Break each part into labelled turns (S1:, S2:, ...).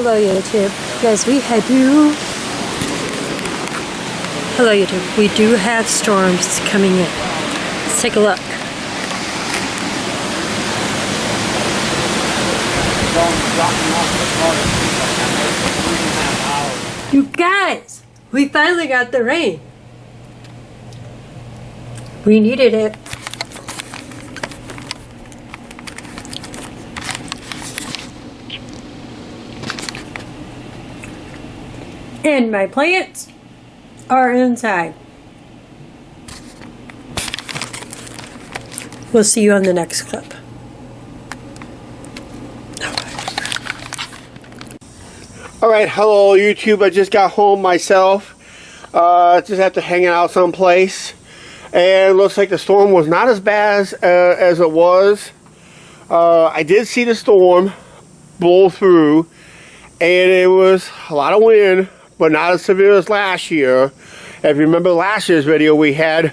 S1: Hello YouTube. Guys, Hello YouTube. We do have storms coming in. Let's take a look. You guys, we finally got the rain. We needed it. And my plants are inside. We'll see you on the next clip.
S2: Alright, hello YouTube. I just got home myself. Just had to hang out someplace. And it looks like the storm was not as bad as it was. I did see the storm blow through. And it was a lot of wind, but not as severe as last year. If you remember last year's video, we had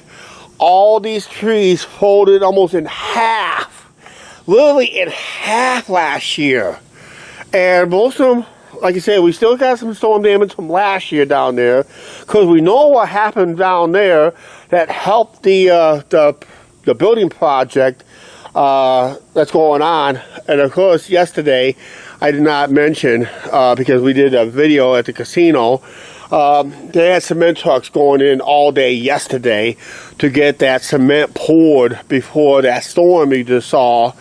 S2: all these trees folded almost in half. Literally in half last year. And most of them, like I said, we still got some storm damage from last year down there. Because we know what happened down there that helped the building project that's going on. And of course, yesterday, I did not mention, because we did a video at the casino, they had cement trucks going in all day yesterday to get that cement poured before that storm you just saw.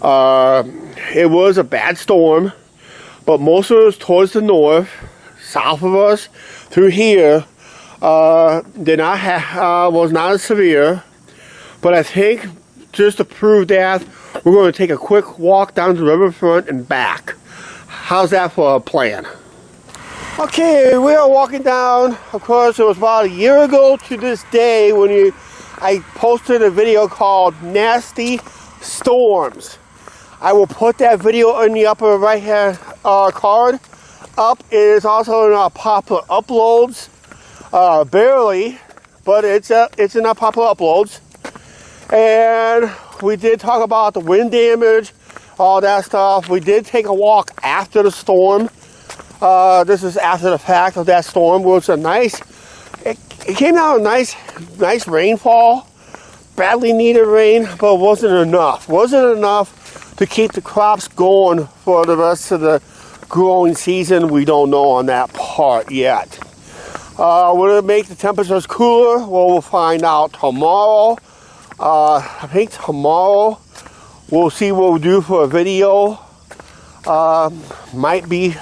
S2: It was a bad storm, but most of it was towards the north, south of us, through here, was not as severe. But I think just to prove that, we're going to take a quick walk down to the riverfront and back. How's that for a plan? Okay, we are walking down. Of course, it was about a year ago to this day when I posted a video called Nasty Storms. I will put that video in the upper right hand card up. It is also in our popular uploads. Barely, but it's in our popular uploads. And we did talk about the wind damage, all that stuff. We did take a walk after the storm. This is after the fact of that storm. It was a nice, it came out a nice rainfall. Badly needed rain, but it wasn't enough. Wasn't enough to keep the crops going for the rest of the growing season. We don't know on that part yet. Will it make the temperatures cooler? Well, we'll find out tomorrow. I think tomorrow we'll see what we'll do for a video. Might be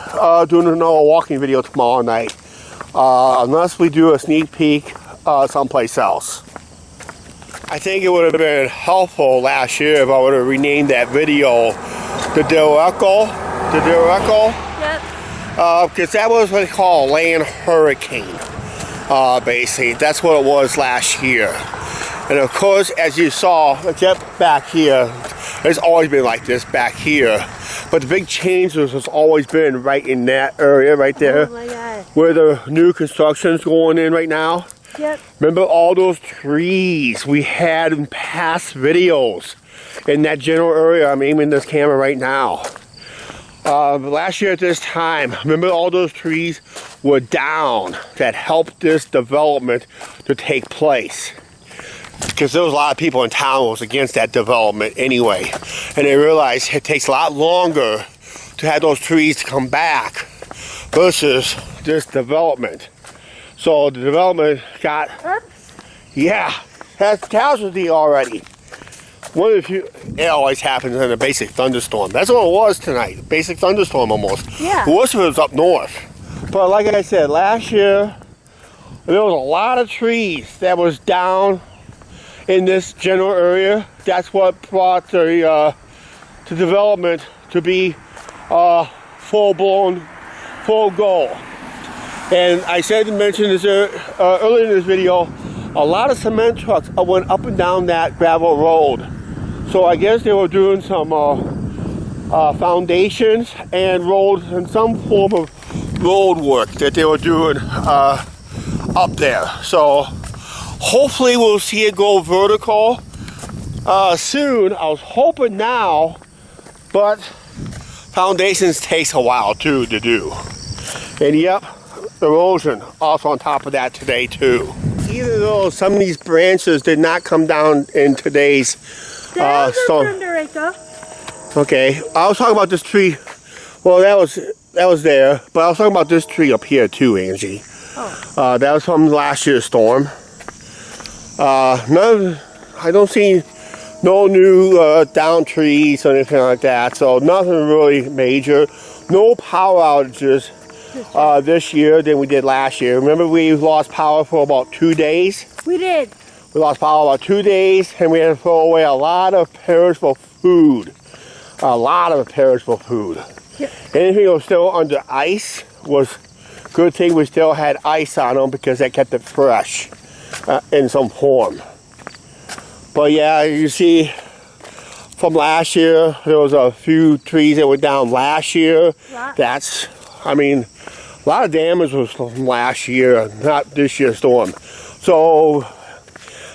S2: doing another walking video tomorrow night. Unless we do a sneak peek someplace else. I think it would have been helpful last year if I would have renamed that video the Derecho. Yep. Because that was what they call a land hurricane. Basically, that's what it was last year. And of course, as you saw, except back here, it's always been like this back here. But the big change has always been right in that area right there. Oh my God. Where the new construction's going in right now. Yep. Remember all those trees we had in past videos in that general area? I'm aiming this camera right now. Last year at this time, remember all those trees were down that helped this development to take place. Because there was a lot of people in town who was against that development anyway. And they realized it takes a lot longer to have those trees to come back versus this development. So the development got, has casualty already. It always happens in a basic thunderstorm. That's what it was tonight, basic thunderstorm almost. Yeah. The worst of it was up north. But like I said, last year, there was a lot of trees that was down in this general area. That's what brought the development to be full-blown, full go. And I said to mention this earlier in this video, a lot of cement trucks went up and down that gravel road. So I guess they were doing some foundations and roads and some form of road work that they were doing up there. So hopefully we'll see it go vertical soon. I was hoping now, but Foundations takes a while too to do. And yep, erosion also on top of that today too. Even though some of these branches did not come down in today's storm. Okay, I was talking about this tree. Well, that was there, but I was talking about this tree up here too, Angie. Oh. That was from last year's storm. I don't see no new down trees or anything like that, so nothing really major. No power outages this year than we did last year. Remember, we lost power for about 2 days? We did. We lost power about 2 days, and we had to throw away a lot of perishable food. A lot of perishable food. Yep. Anything that was still under ice was good thing we still had ice on them because that kept it fresh in some form. But yeah, you see from last year, there was a few trees that were down last year. That's, I mean, a lot of damage was from last year, not this year's storm. So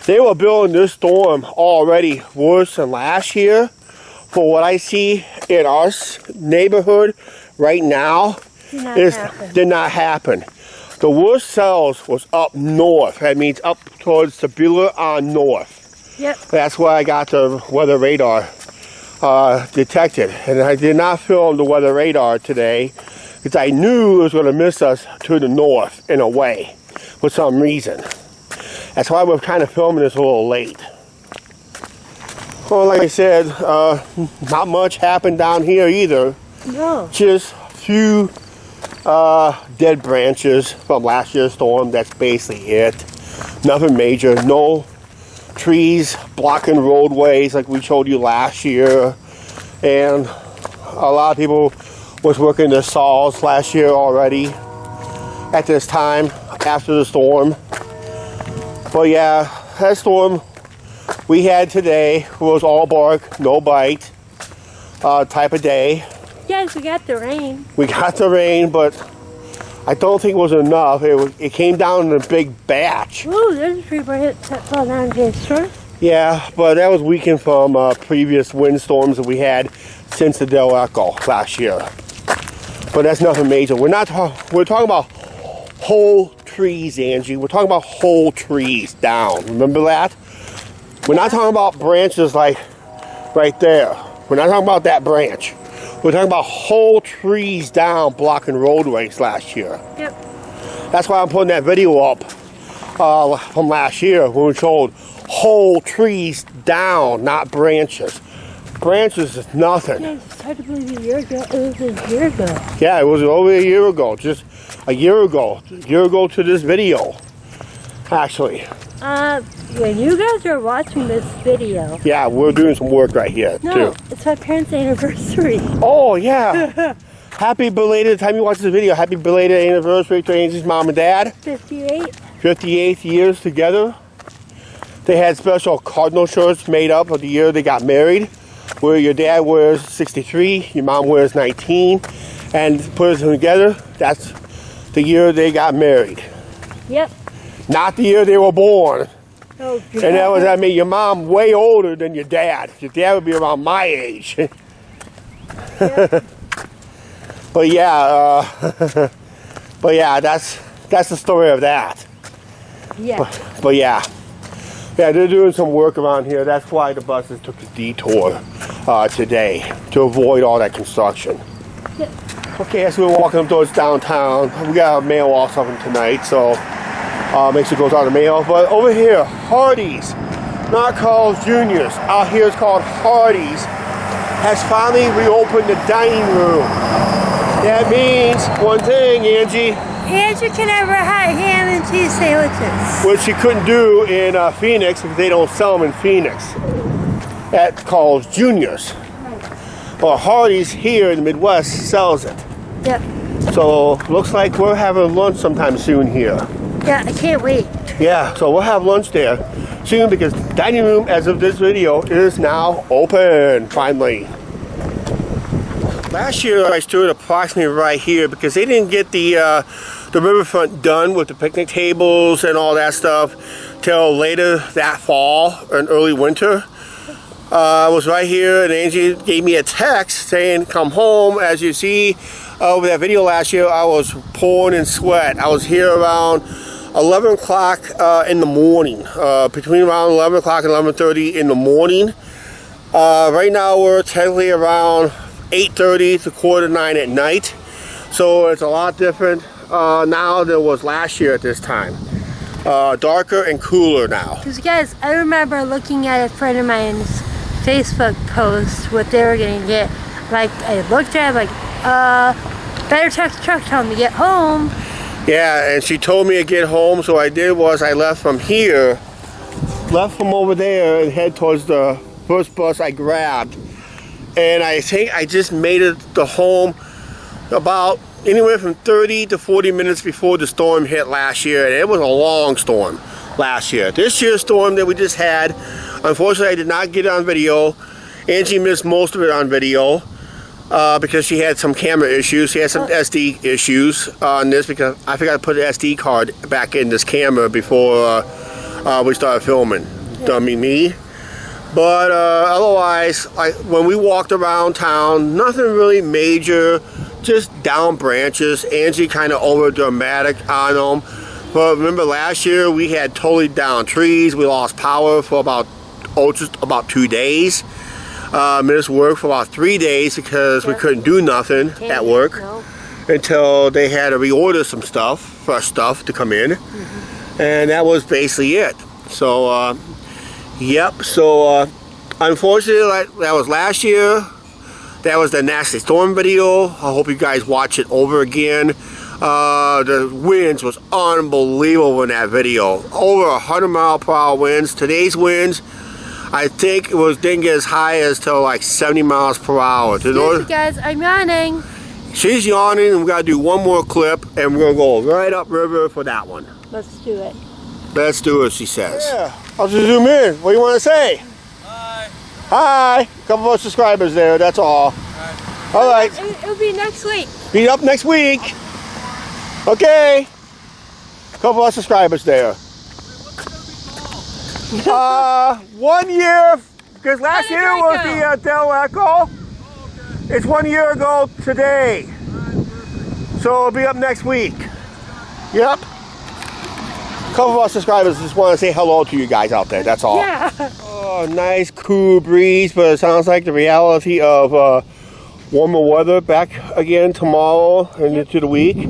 S2: they were building this storm already worse than last year. For what I see in our neighborhood right now, did not happen. The worst cells was up north. That means up towards Sibylla on north. Yep. That's where I got the weather radar detected. And I did not film the weather radar today because I knew it was going to miss us to the north in a way for some reason. That's why we're kind of filming this a little late. Well, like I said, not much happened down here either. No. Just a few dead branches from last year's storm. That's basically it. Nothing major. No trees blocking roadways like we showed you last year. And a lot of people was working their saws last year already at this time after the storm. But yeah, that storm we had today was all bark, no bite type of day.
S3: Yes, we got the rain.
S2: We got the rain, but I don't think it was enough. It came down in a big batch.
S3: Ooh, there's a tree that fell down here, sure.
S2: Yeah, but that was weakened from previous windstorms that we had since the Del Echo last year. But that's nothing major. We're talking about whole trees, Angie. We're talking about whole trees down. Remember that? We're not talking about branches like right there. We're not talking about that branch. We're talking about whole trees down blocking roadways last year. Yep. That's why I'm putting that video up from last year when we showed whole trees down, not branches. Branches is nothing.
S3: Yeah, it's hard to believe a year ago. It was a year ago.
S2: Yeah, it was over a year ago. Just a year ago. A year ago to this video, actually.
S3: When you guys are watching this video.
S2: Yeah, we're doing some work right here,
S3: no,
S2: too.
S3: It's my parents' anniversary.
S2: Oh, yeah. Happy belated, time you watch this video, happy belated anniversary to Angie's mom and dad.
S3: 58.
S2: 58 years together. They had special cardinal shirts made up of the year they got married, where your dad wears 63, your mom wears 19, and put them together, that's the year they got married.
S3: Yep.
S2: Not the year they were born.
S3: Oh, God.
S2: And that made your mom way older than your dad. Your dad would be around my age. Yep. But yeah, that's the story of that.
S3: Yeah.
S2: But yeah, they're doing some work around here. That's why the buses took the detour today to avoid all that construction.
S3: Yep.
S2: Okay, as we're walking towards downtown, we got a mail off something tonight, so make sure it goes out of the mail. But over here, Hardee's, not Carl's Jr.'s. Out here it's called Hardee's. Has finally reopened the dining room. That means one thing, Angie.
S3: Angie can have her hot ham and cheese sandwiches.
S2: Which you couldn't do in Phoenix because they don't sell them in Phoenix at Carl's Jr.'s. Well, Hardee's here in the Midwest sells it.
S3: Yep.
S2: So looks like we're having lunch sometime soon here.
S3: Yeah, I can't wait.
S2: Yeah, so we'll have lunch there soon because the dining room, as of this video, is now open, finally. Last year I stood approximately right here because they didn't get the riverfront done with the picnic tables and all that stuff till later that fall and early winter. I was right here, and Angie gave me a text saying, come home. As you see over that video last year, I was pouring in sweat. I was here around 11 o'clock in the morning, between around 11 o'clock and 11:30 in the morning. Right now we're technically around 8:30 to 8:45 at night. So it's a lot different now than it was last year at this time. Darker and cooler now.
S3: Because guys, I remember looking at a friend of mine's Facebook post what they were gonna get. Like I looked at it, like, better text the truck telling me to get home.
S2: Yeah, and she told me to get home, so what I did was I left from here, left from over there and head towards the first bus I grabbed. And I think I just made it to home about anywhere from 30 to 40 minutes before the storm hit last year. And it was a long storm last year. This year's storm that we just had, unfortunately I did not get it on video. Angie missed most of it on video because she had some camera issues. She had some SD issues on this because I forgot to put the SD card back in this camera before we started filming. Dummy me. But otherwise, when we walked around town, nothing really major, just down branches. Angie kind of over dramatic on them. But remember last year we had totally down trees. We lost power for about 2 days. Missed work for about 3 days because we couldn't do nothing at work until they had to reorder some stuff, fresh stuff to come in. And that was basically it. So, yep, so unfortunately that was last year. That was the nasty storm video. I hope you guys watch it over again. The winds was unbelievable in that video. Over 100-mile-per-hour winds. Today's winds, I think didn't get as high as till like 70 miles per hour.
S3: Excuse me guys, I'm yawning.
S2: She's yawning, and we gotta do one more clip, and we're gonna go right upriver for that one.
S3: Let's do it.
S2: Let's do it, she says. Yeah, I'll just zoom in. What do you want to say?
S4: Hi.
S2: Hi. A couple more subscribers there, that's all. All right.
S3: It'll be next week.
S2: Be up next week. Okay. A couple more subscribers there. 1 year, because last year was the Del Echo. It's 1 year ago today. So it'll be up next week. Yep. A couple of our subscribers just want to say hello to you guys out there, that's all.
S3: Yeah.
S2: Oh, nice cool breeze, but it sounds like the reality of warmer weather back again tomorrow and into the week.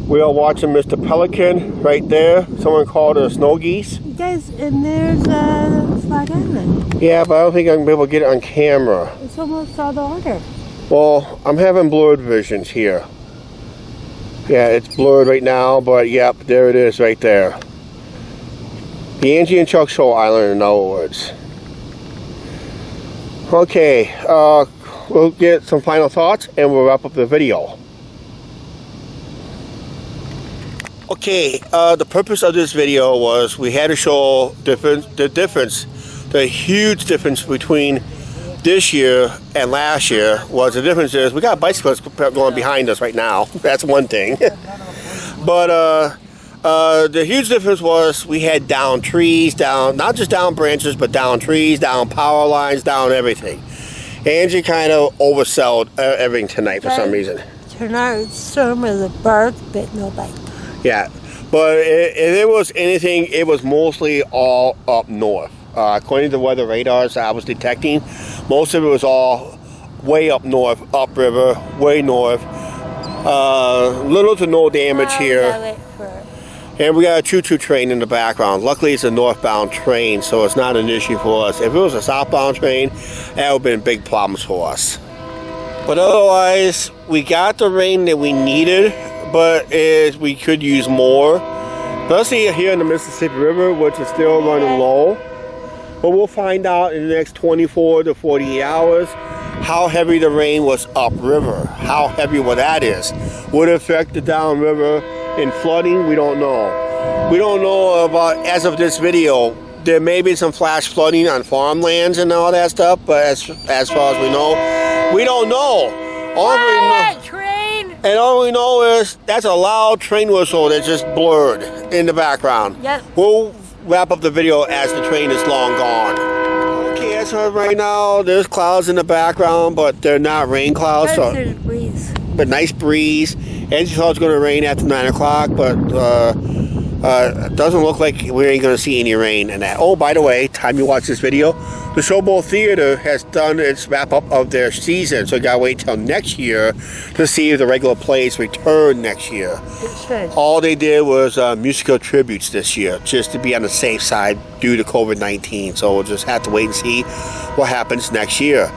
S2: We are watching Mr. Pelican right there. Someone called it a snow geese.
S3: Guys, and there's Flag Island.
S2: Yeah, but I don't think I'm going to be able to get it on camera.
S3: It's almost all the water.
S2: Well, I'm having blurred visions here. Yeah, it's blurred right now, but yep, there it is right there. The Angie and Chuck Show Island, in other words. Okay, we'll get some final thoughts and we'll wrap up the video. Okay, the purpose of this video was we had to show the huge difference between this year and last year. Was the difference is we got bicycles going behind us right now. That's one thing. But the huge difference was we had down trees, down not just down branches, but down trees, down power lines, down everything. Angie kind of oversold everything tonight for some reason.
S3: Tonight's storm was a bark, but no bite.
S2: Yeah, but if it was anything, it was mostly all up north. According to the weather radars I was detecting, most of it was all way up north, upriver, way north. Little to no damage here. And we got a choo-choo train in the background. Luckily, it's a northbound train, so it's not an issue for us. If it was a southbound train, that would have been big problems for us. But otherwise, we got the rain that we needed, but we could use more. Especially here in the Mississippi River, which is still running low. But we'll find out in the next 24 to 48 hours how heavy the rain was upriver. How heavy what that is. Would it affect the downriver in flooding? We don't know. We don't know about, as of this video, there may be some flash flooding on farmlands and all that stuff, but as far as we know, we don't know. And all we know is that's a loud train whistle that's just blurred in the background.
S3: Yep.
S2: We'll wrap up the video as the train is long gone. Okay, as guys, so right now there's clouds in the background, but they're not rain clouds. So,
S3: There's a breeze.
S2: but nice breeze. Angie thought it was going to rain after 9 o'clock, but it doesn't look like we ain't going to see any rain in that. Oh, by the way, time you watch this video, the Showboat Theater has done its wrap-up of their season, so you got to wait till next year to see if the regular plays return next year.
S3: It should.
S2: All they did was musical tributes this year, just to be on the safe side due to COVID-19. So we'll just have to wait and see what happens next year.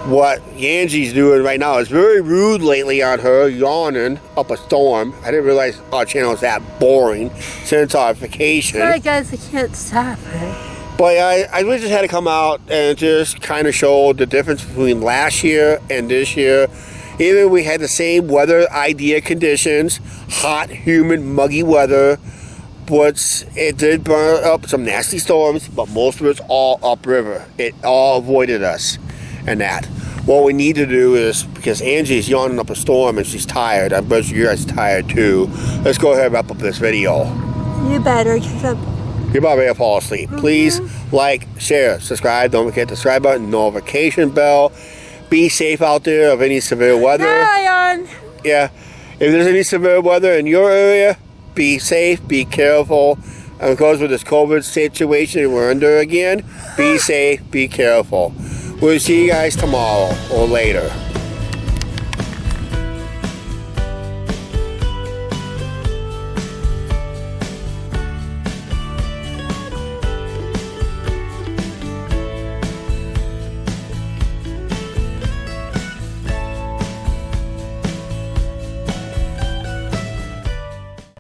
S2: What Angie's doing right now is very rude lately on her, yawning up a storm. I didn't realize our channel is that boring since our vacation.
S3: Sorry guys, I can't stop it.
S2: But I really just had to come out and just kind of show the difference between last year and this year. Even we had the same weather idea conditions, hot, humid, muggy weather, but it did burn up some nasty storms, but most of it's all upriver. It all avoided us and that. What we need to do is, because Angie's yawning up a storm and she's tired, I bet you guys are tired too, let's go ahead and wrap up this video.
S3: You better, because I'm...
S2: You're about ready to fall asleep. Please like, share, subscribe. Don't forget the subscribe button, notification bell. Be safe out there of any severe weather.
S3: Hi, on.
S2: Yeah. If there's any severe weather in your area, be safe, be careful. And because with this COVID situation we're under again, be safe, be careful. We'll see you guys tomorrow or later.